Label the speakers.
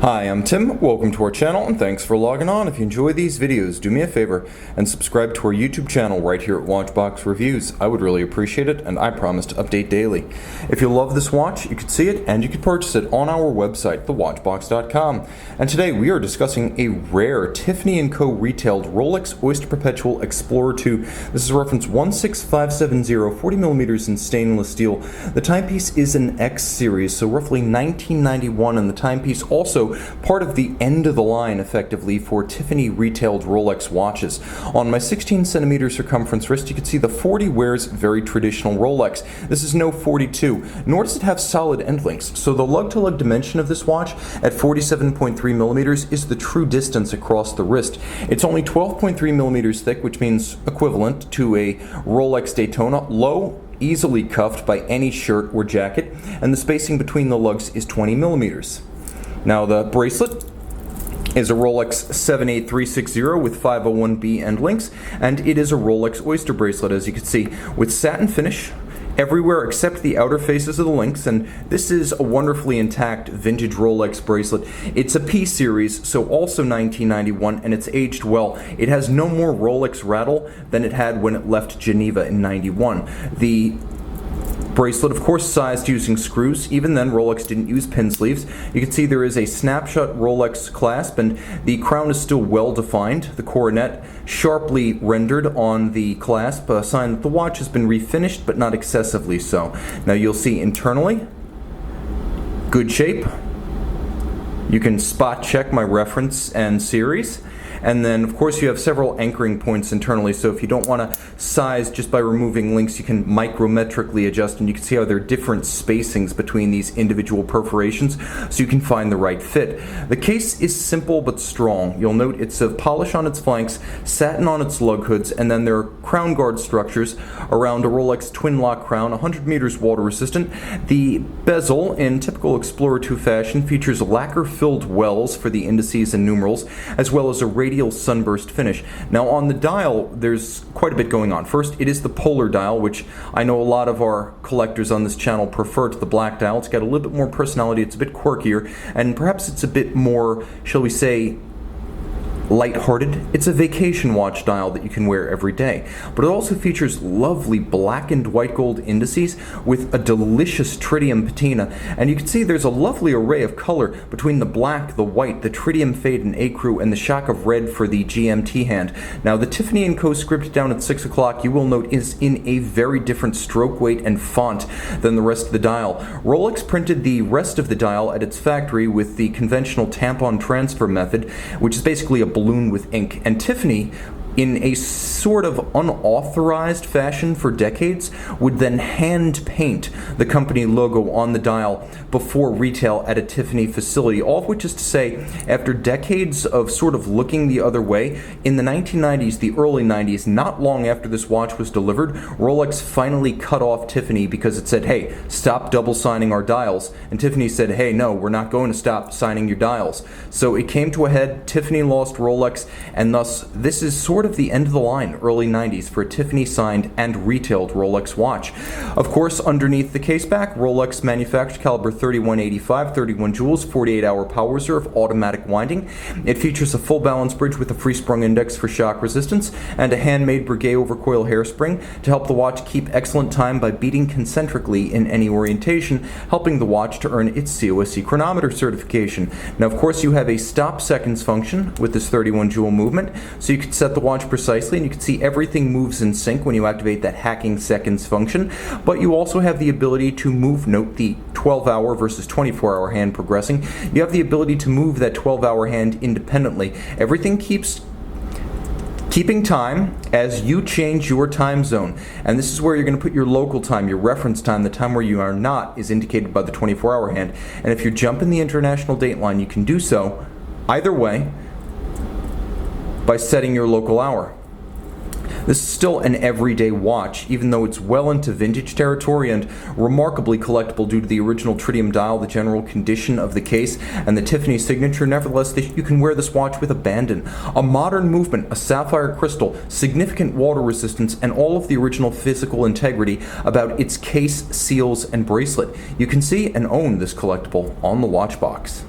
Speaker 1: Hi, I'm Tim. Welcome to our channel and thanks for logging on. If you enjoy these videos, do me a favor and subscribe to our YouTube channel right here at Watchbox Reviews. I would really appreciate it, and I promise to update daily. If you love this watch, you can see it and you can purchase it on our website, thewatchbox.com. And today we are discussing a rare Tiffany Co retailed Rolex Oyster Perpetual Explorer II. This is reference 16570, 40mm in stainless steel. The timepiece is an X series, so roughly 1991, and the timepiece also part of the end of the line effectively for Tiffany retailed Rolex watches. On my 16cm circumference wrist, you can see the 40 wears very traditional Rolex. This is no 42, nor does it have solid end links, so the lug-to-lug dimension of this watch at 47.3mm is the true distance across the wrist. It's only 12.3mm thick, which means equivalent to a Rolex Daytona, low, easily cuffed by any shirt or jacket, and the spacing between the lugs is 20mm. Now the bracelet is a Rolex 78360 with 501B end links, and it is a Rolex Oyster bracelet, as you can see, with satin finish everywhere except the outer faces of the links, and this is a wonderfully intact vintage Rolex bracelet. It's a P series, so also 1991, and it's aged well. It has no more Rolex rattle than it had when it left Geneva in 91. The bracelet, of course, sized using screws. Even then, Rolex didn't use pin sleeves. You can see there is a snapshot Rolex clasp, and the crown is still well defined. The coronet sharply rendered on the clasp, a sign that the watch has been refinished, but not excessively so. Now you'll see internally, good shape. You can spot check my reference and series. And then, of course, you have several anchoring points internally, so if you don't want to size just by removing links, you can micrometrically adjust, and you can see how there are different spacings between these individual perforations, so you can find the right fit. The case is simple but strong. You'll note it's of polish on its flanks, satin on its lug hoods, and then there are crown guard structures around a Rolex twin lock crown, 100 meters water resistant. The bezel, in typical Explorer II fashion, features lacquer-filled wells for the indices and numerals, as well as a radial sunburst finish. Now on the dial, there's quite a bit going on. First, it is the polar dial, which I know a lot of our collectors on this channel prefer to the black dial. It's got a little bit more personality, it's a bit quirkier, and perhaps it's a bit more, shall we say, light-hearted. It's a vacation watch dial that you can wear every day, but it also features lovely blackened white gold indices with a delicious tritium patina, and you can see there's a lovely array of color between the black, the white, the tritium fade and ecru, and the shock of red for the GMT hand. Now the Tiffany Co script down at 6 o'clock, you will note, is in a very different stroke weight and font than the rest of the dial. Rolex printed the rest of the dial at its factory with the conventional tampon transfer method, which is basically a balloon with ink, and Tiffany, in a sort of unauthorized fashion for decades, would then hand paint the company logo on the dial before retail at a Tiffany facility, all of which is to say, after decades of sort of looking the other way, in the 1990s, the early 90s, not long after this watch was delivered, Rolex finally cut off Tiffany because it said, hey, stop double signing our dials, and Tiffany said, hey, no, we're not going to stop signing your dials. So it came to a head, Tiffany lost Rolex, and thus this is sort of the end of the line, early 90s, for a Tiffany signed and retailed Rolex watch. Of course, underneath the case back, Rolex manufactured caliber 3185, 31 jewels, 48-hour power reserve, automatic winding. It features a full balance bridge with a free sprung index for shock resistance and a handmade Breguet overcoil hairspring to help the watch keep excellent time by beating concentrically in any orientation, helping the watch to earn its COSC chronometer certification. Now, of course, you have a stop seconds function with this 31 jewel movement, so you can set the watch precisely, and you can see everything moves in sync when you activate that hacking seconds function, but you also have the ability to move, note the 12-hour versus 24-hour hand progressing, you have the ability to move that 12-hour hand independently. Everything keeps keeping time as you change your time zone, and this is where you're going to put your local time, your reference time. The time where you are not is indicated by the 24-hour hand, and if you're jumping the international date line, you can do so either way by setting your local hour. This is still an everyday watch, even though it's well into vintage territory and remarkably collectible due to the original tritium dial, the general condition of the case, and the Tiffany signature. Nevertheless, you can wear this watch with abandon. A modern movement, a sapphire crystal, significant water resistance, and all of the original physical integrity about its case, seals, and bracelet. You can see and own this collectible on the watch box.